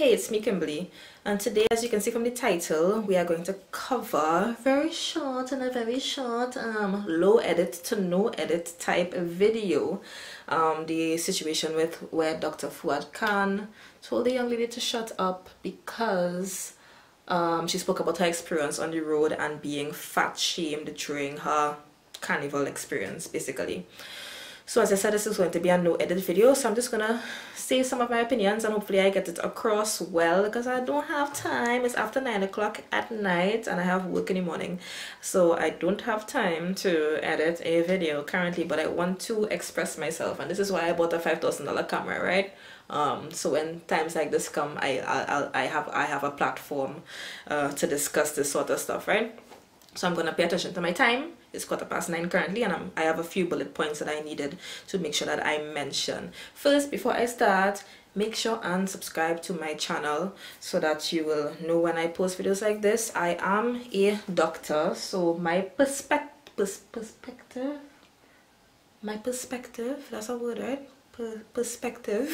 Hey, it's me, Kimberly, and today, as you can see from the title, we are going to cover very short low edit to no edit type video. The situation with where Dr. Fuad Khan told the young lady to shut up because she spoke about her experience on the road and being fat shamed during her carnival experience, basically. So as I said, this is going to be a no edit video, so I'm just gonna say some of my opinions and hopefully I get it across well, because I don't have time. It's after 9 o'clock at night and I have work in the morning, so I don't have time to edit a video currently, but I want to express myself, and this is why I bought a $5,000 camera, right? So when times like this come, I have a platform to discuss this sort of stuff, right? So I'm gonna pay attention to my time. It's 9:15 currently, and I have a few bullet points that I needed to make sure that I mention. First, before I start, make sure and subscribe to my channel so that you will know when I post videos like this. I am a doctor, so my perspective, that's a word, right? Perspective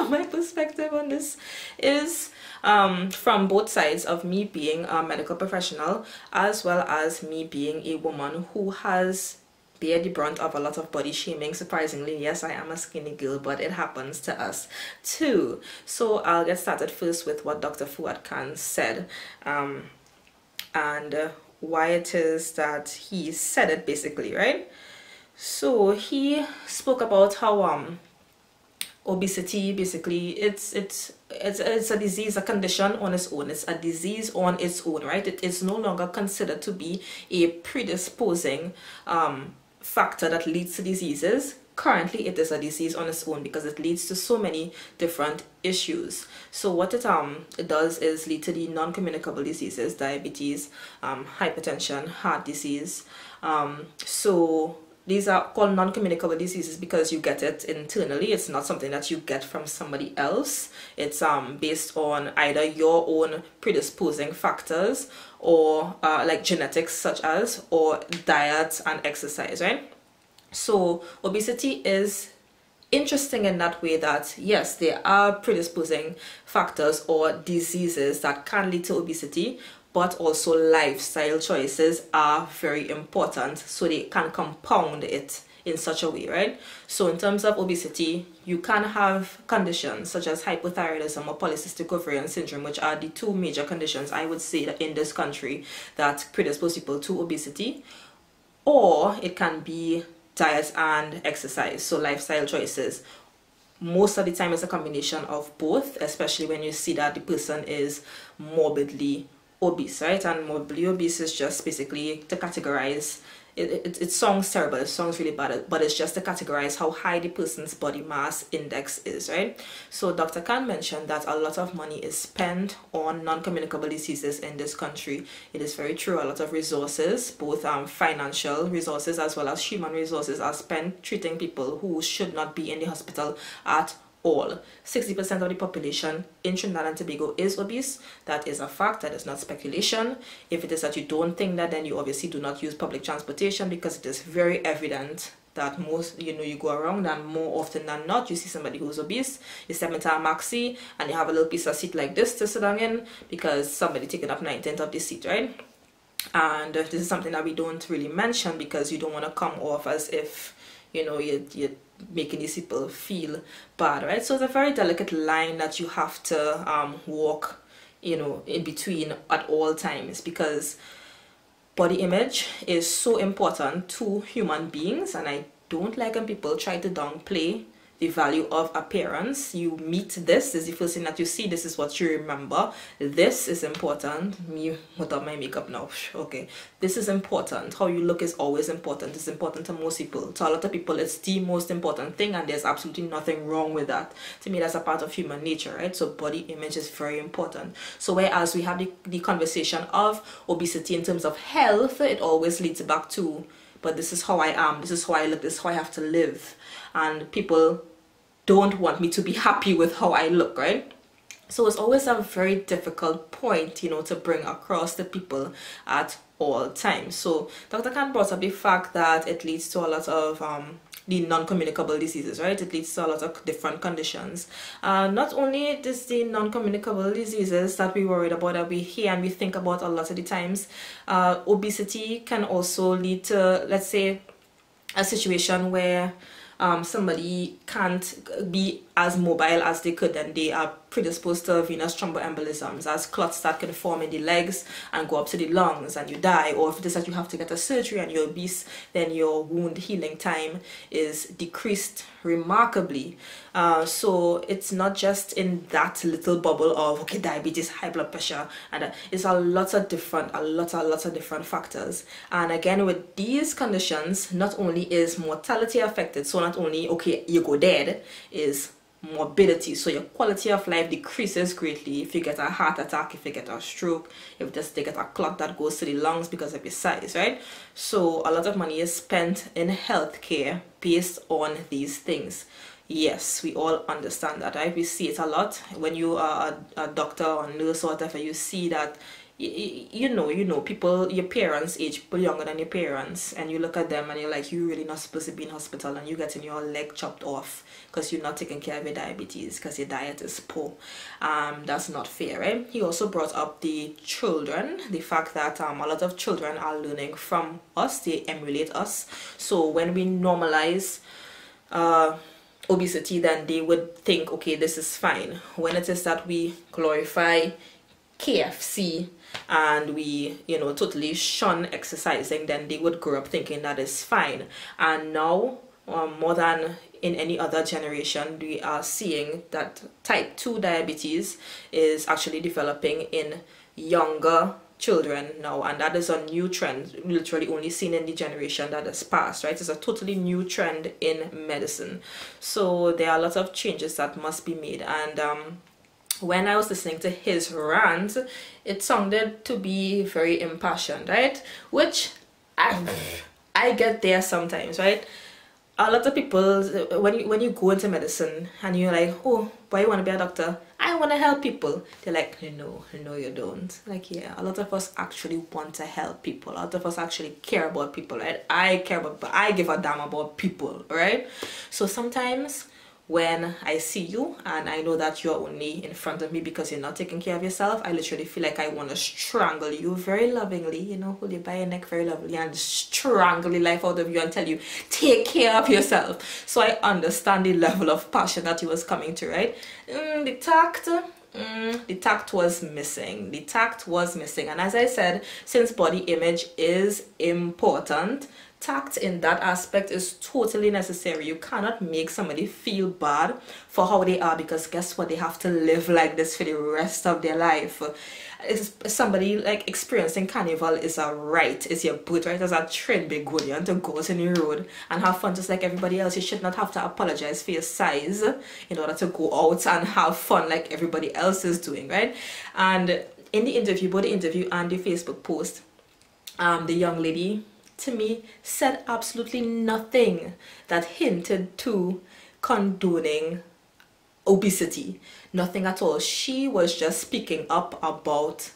my perspective on this is from both sides of me being a medical professional as well as me being a woman who has bear the brunt of a lot of body shaming. Surprisingly, yes, I am a skinny girl, but it happens to us too. So I'll get started first with what Dr. Fuad Khan said and why it is that he said it, basically, right? So he spoke about how obesity, basically, it's a disease, a condition on its own. It's a disease on its own, right? It is no longer considered to be a predisposing factor that leads to diseases. Currently, it is a disease on its own because it leads to so many different issues. So what it does is lead to the non-communicable diseases: diabetes, hypertension, heart disease. So these are called non-communicable diseases because you get it internally. It's not something that you get from somebody else. It's based on either your own predisposing factors or like genetics, such as, or diet and exercise, right? So obesity is interesting in that way that, yes, there are predisposing factors or diseases that can lead to obesity, but also lifestyle choices are very important, so they can compound it in such a way, right? So in terms of obesity, you can have conditions such as hypothyroidism or polycystic ovarian syndrome, which are the two major conditions I would say that in this country that predispose people to obesity, or it can be diet and exercise, so lifestyle choices. Most of the time it's a combination of both, especially when you see that the person is morbidly obese, right? And morbidly obese is just basically to categorize it sounds terrible, it sounds really bad, but it's just to categorize how high the person's body mass index is, right? So Dr. Khan mentioned that a lot of money is spent on non-communicable diseases in this country. It is very true. A lot of resources, both financial resources as well as human resources, are spent treating people who should not be in the hospital at all. 60% of the population in Trinidad and Tobago is obese. That is a fact. That is not speculation. If it is that you don't think that, then you obviously do not use public transportation, because it is very evident that most, you go around and more often than not you see somebody who's obese. You step into a maxi and you have a little piece of seat like this to sit down in because somebody taking up 9/10 of the seat, right? And this is something that we don't really mention because you don't want to come off as if you're making these people feel bad, right? So it's a very delicate line that you have to walk in between at all times, because body image is so important to human beings, and I don't like when people try to downplay the value of appearance. You meet this is the first thing that you see. This is what you remember. This is important. Me without my makeup now. Okay, this is important. How you look is always important. It's important to most people. To a lot of people, it's the most important thing, and there's absolutely nothing wrong with that. To me, that's a part of human nature, right? So body image is very important. So whereas we have the conversation of obesity in terms of health, it always leads back to, but this is how I am, this is how I look, this is how I have to live, and people don't want me to be happy with how I look, right? So it's always a very difficult point, to bring across to people at all times. So Dr. Khan brought up the fact that it leads to a lot of the non-communicable diseases, right? It leads to a lot of different conditions. Not only it is the non-communicable diseases that we worried about, that we hear and we think about a lot of the times. Obesity can also lead to, let's say, a situation where somebody can't be as mobile as they could, and they are predisposed to venous thromboembolisms, as clots that can form in the legs and go up to the lungs and you die. Or if it is that you have to get a surgery and you're obese, then your wound healing time is decreased remarkably. So it's not just in that little bubble of, okay, diabetes, high blood pressure, and it's a lot of different factors. And again, with these conditions, not only is mortality affected, so not only, okay, you go dead, is morbidity, so your quality of life decreases greatly if you get a heart attack, if you get a stroke, if they get a clot that goes to the lungs because of your size, right? So a lot of money is spent in healthcare based on these things. Yes, we all understand that, right? We see it a lot when you are a doctor or nurse or whatever. You see that you know people, your parents age people younger than your parents, and you look at them and you're like, you're really not supposed to be in hospital, and you getting your leg chopped off because you're not taking care of your diabetes because your diet is poor. That's not fair, right? He also brought up the children, the fact that a lot of children are learning from us, they emulate us. So when we normalize obesity, then they would think, okay, this is fine. When it is that we glorify KFC and we, totally shun exercising, then they would grow up thinking that is fine. And now, more than in any other generation, we are seeing that type 2 diabetes is actually developing in younger children now, and that is a new trend, literally only seen in the generation that has passed, right? It's a totally new trend in medicine. So there are a lot of changes that must be made. And when I was listening to his rant, it sounded to be very impassioned, right? Which I get there sometimes, right? A lot of people, when you go into medicine and you're like, oh, why you want to be a doctor? I want to help people. They're like, no, you don't. Like, yeah, a lot of us actually want to help people. A lot of us actually care about people, right? I care about, but I give a damn about people, right? So sometimes when I see you and I know that you're only in front of me because you're not taking care of yourself, I literally feel like I want to strangle you very lovingly, hold you by your neck very lovely and strangle the life out of you and tell you, take care of yourself. So I understand the level of passion that he was coming to, right? The tact was missing. The tact was missing. And as I said, since body image is important, tact in that aspect is totally necessary. You cannot make somebody feel bad for how they are, because guess what? They have to live like this for the rest of their life. Somebody like experiencing carnival is a right, it's your birthright as a trained Begonian to go to the road and have fun just like everybody else. You should not have to apologize for your size in order to go out and have fun like everybody else is doing, right? And in the interview, both the interview and the Facebook post, the young lady to me said absolutely nothing that hinted to condoning obesity. Nothing at all. She was just speaking up about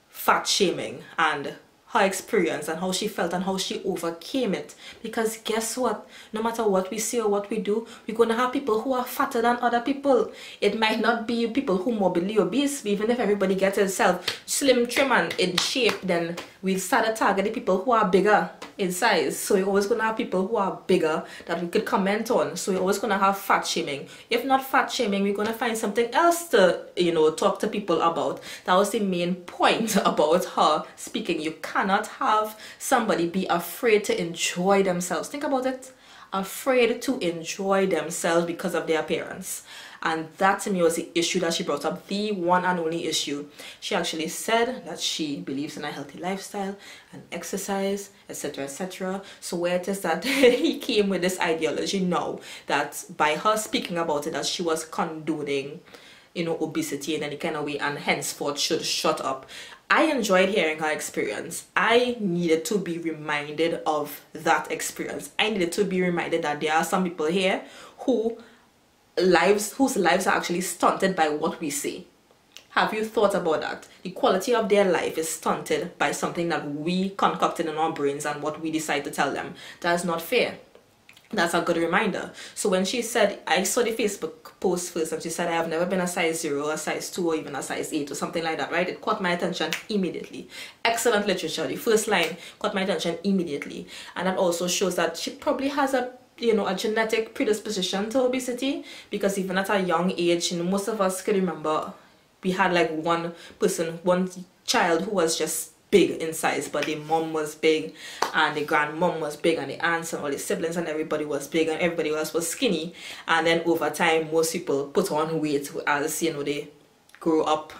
fat shaming and her experience and how she felt and how she overcame it. Because guess what? No matter what we say or what we do, we're going to have people who are fatter than other people. It might not be people who are morbidly obese. Even if everybody gets itself slim, trim and in shape, then we'll start to target the people who are bigger in size. So you're always going to have people who are bigger that we could comment on. So you're always going to have fat shaming. If not fat shaming, we're going to find something else to, talk to people about. That was the main point about her speaking. You cannot have somebody be afraid to enjoy themselves. Think about it. Afraid to enjoy themselves because of their appearance. And that to me was the issue that she brought up, the one and only issue. She actually said that she believes in a healthy lifestyle and exercise, etc., etc. So where it is that he came with this ideology now, that by her speaking about it, that she was condoning, obesity in any kind of way, and henceforth should shut up. I enjoyed hearing her experience. I needed to be reminded of that experience. I needed to be reminded that there are some people here whose lives are actually stunted by what we say. Have you thought about that? The quality of their life is stunted by something that we concocted in our brains and what we decide to tell them. That is not fair. that's a good reminder. So when she said, I saw the Facebook post first, and she said, I have never been a size 0, a size 2, or even a size 8 or something like that, right? It caught my attention immediately. Excellent literature. The first line caught my attention immediately. And that also shows that she probably has a genetic predisposition to obesity, because even at a young age, most of us could remember we had like one child who was just big in size, but the mom was big and the grandmom was big and the aunts and all the siblings and everybody was big and everybody else was skinny. And then over time, most people put on weight as they grow up,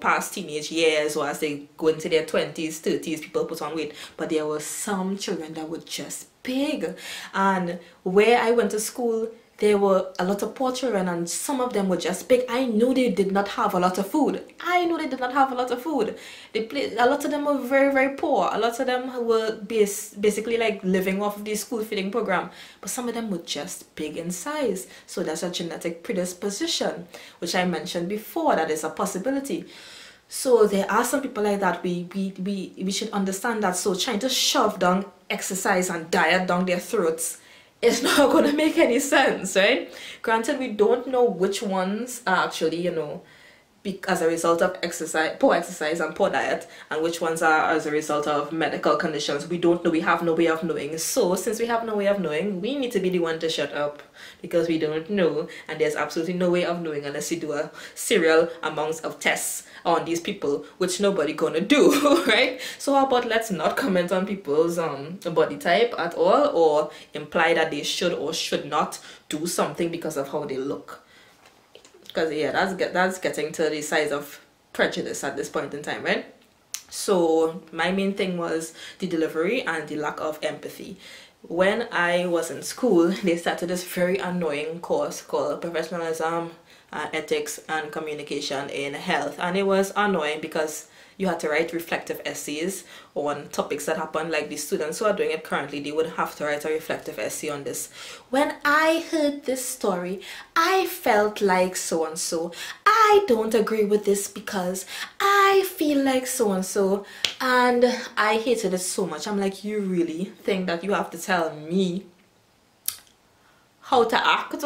past teenage years, or as they go into their 20s, 30s, people put on weight. But there were some children that were just big. And where I went to school, there were a lot of poor children, and some of them were just big. I knew they did not have a lot of food. A lot of them were very, very poor. A lot of them were basically like living off the school feeding program. But some of them were just big in size. So that's a genetic predisposition, which I mentioned before, that is a possibility. So there are some people like that. We should understand that. So trying to shove down exercise and diet down their throats, it's not going to make any sense, right? Granted, we don't know which ones are actually, as a result of poor exercise and poor diet, and which ones are as a result of medical conditions. We don't know. We have no way of knowing. So since we have no way of knowing, we need to be the one to shut up, because we don't know, and there's absolutely no way of knowing unless you do a serial amounts of tests on these people, which nobody gonna do, right? So how about let's not comment on people's body type at all, or imply that they should or should not do something because of how they look. Because yeah, that's getting to the size of prejudice at this point in time, right? So my main thing was the delivery and the lack of empathy. When I was in school, they started this very annoying course called Professionalism, Ethics and Communication in Health, and it was annoying because you had to write reflective essays on topics that happened. Like the students who are doing it currently, they would have to write a reflective essay on this. When I heard this story, I felt like so and so. I don't agree with this because I feel like so and so, and I hated it so much. I'm like, you really think that you have to tell me how to act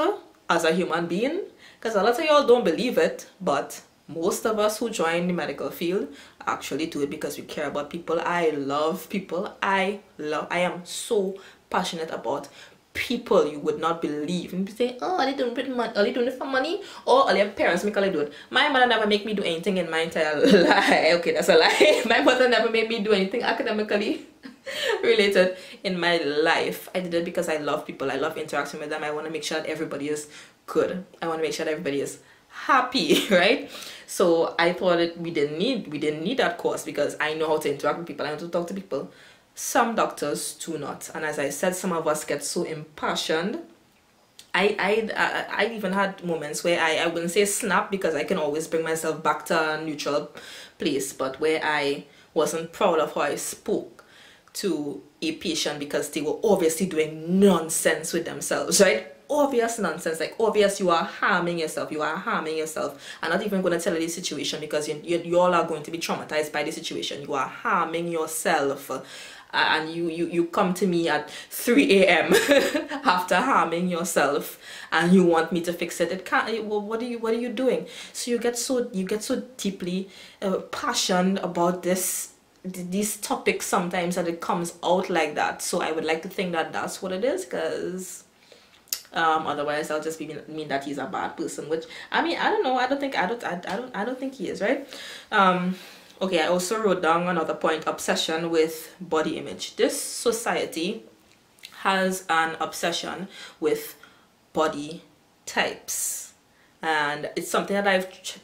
as a human being? Because a lot of y'all don't believe it, but most of us who join the medical field actually do it because we care about people. I love people. I am so passionate about people. You would not believe. And people say, oh, are they doing it for money? Or are their parents make all they do it? My mother never make me do anything in my entire life. Okay, that's a lie. My mother never made me do anything academically related in my life. I did it because I love people. I love interacting with them. I want to make sure that everybody is good. I want to make sure that everybody is happy, right? So I thought that we didn't need that course, because I know how to interact with people. I know how to talk to people. Some doctors do not, and as I said, some of us get so impassioned. I even had moments where I wouldn't say snap, because I can always bring myself back to a neutral place, but where I wasn't proud of how I spoke to a patient because they were obviously doing nonsense with themselves, right? Obvious nonsense, like obvious you are harming yourself. I'm not even going to tell you the situation, because you all are going to be traumatized by the situation. You are harming yourself, and you come to me at 3 a.m. after harming yourself, and you want me to fix it. It can't. What are you doing? So you get so deeply passionate about these topics sometimes, that it comes out like that. So I would like to think that that's what it is, because otherwise I'll just mean that he's a bad person, which I mean, I don't know. I don't think he is, right? Okay, I also wrote down another point: obsession with body image. This society has an obsession with body types, and it's something that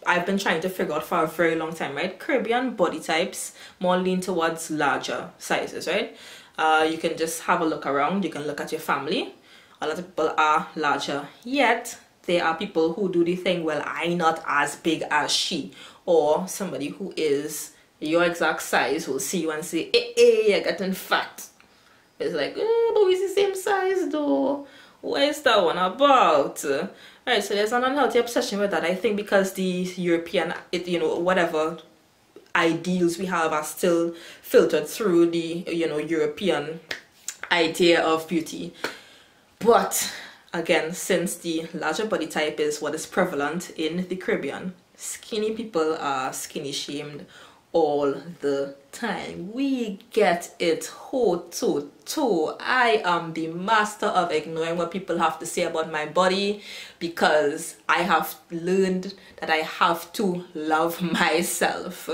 I've been trying to figure out for a very long time, right? Caribbean body types more lean towards larger sizes, right? You can just have a look around. You can look at your family. A lot of people are larger, yet there are people who do the thing, well, I'm not as big as she, or somebody who is your exact size will see you and say, hey, you're getting fat. It's like, but we're the same size though. What is that one about? Right, so there's an unhealthy obsession with that, I think, because the European, whatever ideals we have are still filtered through the, European idea of beauty. But again, since the larger body type is what is prevalent in the Caribbean, skinny people are skinny shamed all the time. We get it toe. I am the master of ignoring what people have to say about my body, because I have learned that I have to love myself.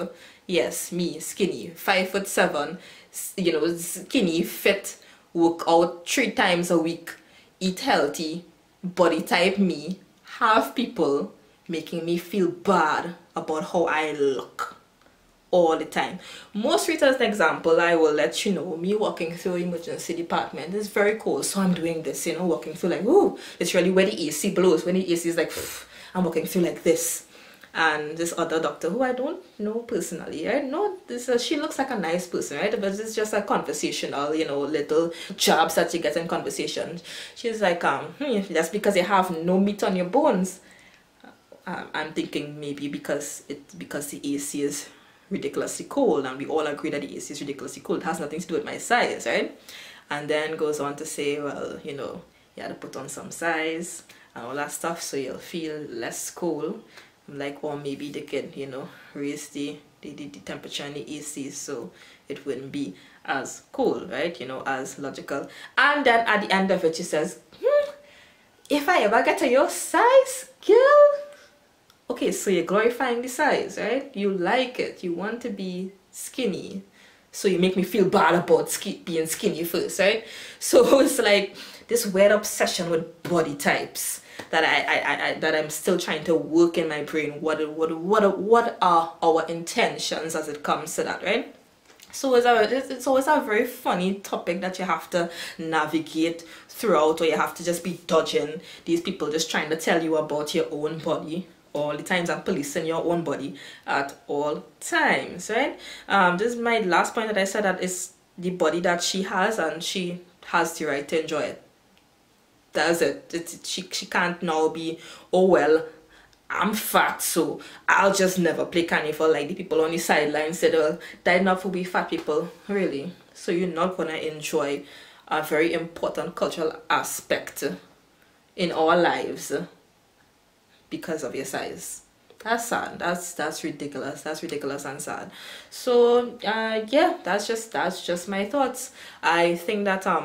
Yes, me, skinny, 5'7", you know, skinny, fit, work out 3 times a week, eat healthy, body type me, have people making me feel bad about how I look all the time. Most recent example, I will let you know, me walking through emergency department. It's very cold, so I'm doing this, you know, walking through like, ooh, literally where the AC blows, when the AC is like, I'm walking through like this. And this other doctor, who I don't know personally, I know this, she looks like a nice person, right? But it's just a conversational, you know, little jabs that you get in conversation. She's like, that's because you have no meat on your bones. I'm thinking maybe because the AC is ridiculously cold, and we all agree that the AC is ridiculously cold. It has nothing to do with my size, right? And then goes on to say, well, you know, you had to put on some size and all that stuff so you'll feel less cold. I'm like, or maybe they can, you know, raise the temperature in the AC so it wouldn't be as cold, right? You know, as logical. And then at the end of it, she says, if I ever get to your size, girl. Okay, so you're glorifying the size, right? You like it. You want to be skinny. So you make me feel bad about being skinny first, right? So it's like this weird obsession with body types that I'm still trying to work in my brain. What are our intentions as it comes to that, right? So it's always a very funny topic that you have to navigate throughout, or you have to just be dodging these people just trying to tell you about your own body all the times, and policing your own body at all times, right? This is my last point that I said, that is the body that she has, and she has the right to enjoy it. That's it. She can't now be, oh well, I'm fat, so I'll just never play carnival like the people on the sidelines said, well, that enough will be fat people. Really? So you're not gonna enjoy a very important cultural aspect in our lives because of your size? That's sad. That's ridiculous. That's ridiculous and sad. So yeah, that's just my thoughts. I think that a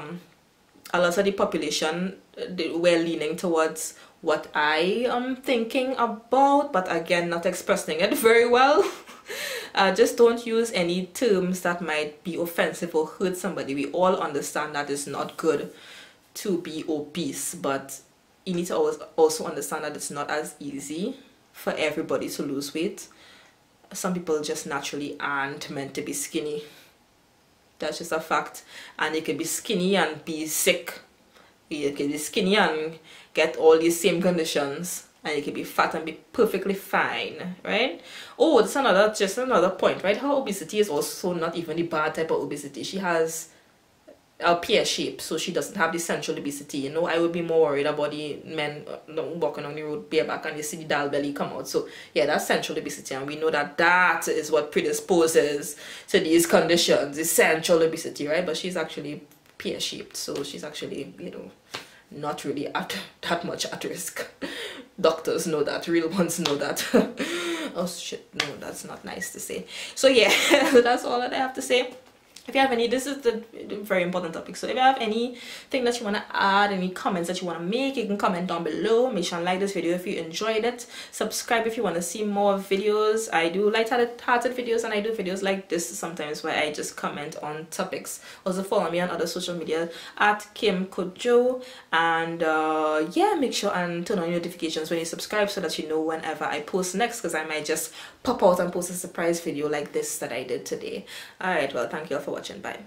lot of the population, we're leaning towards what I am thinking about, but again, not expressing it very well. Just don't use any terms that might be offensive or hurt somebody. We all understand that it's not good to be obese, but you need to also understand that it's not as easy for everybody to lose weight. Some people just naturally aren't meant to be skinny. That's just a fact. And you can be skinny and be sick. You can be skinny and get all these same conditions, and you can be fat and be perfectly fine, right? Oh, that's just another point, right? Her obesity is also not even the bad type of obesity. She has a pear shape, so she doesn't have the central obesity. You know, I would be more worried about the men walking on the road bareback and you see the doll belly come out. So yeah, that's central obesity, and we know that that is what predisposes to these conditions, the central obesity, right? But she's actually pear shaped, so she's actually, you know, not really at that much at risk. Doctors know that, real ones know that. Oh shit, no, that's not nice to say. So yeah, that's all that I have to say. If you have any, this is the very important topic, so if you have anything that you want to add, any comments that you want to make, you can comment down below. Make sure and like this video if you enjoyed it. Subscribe if you want to see more videos. I do light-hearted videos, and I do videos like this sometimes where I just comment on topics. Also follow me on other social media at Kim Cudjoe, and yeah, make sure and turn on your notifications when you subscribe so that you know whenever I post next, because I might just pop out and post a surprise video like this that I did today. Alright, well, thank you all for watching. Bye.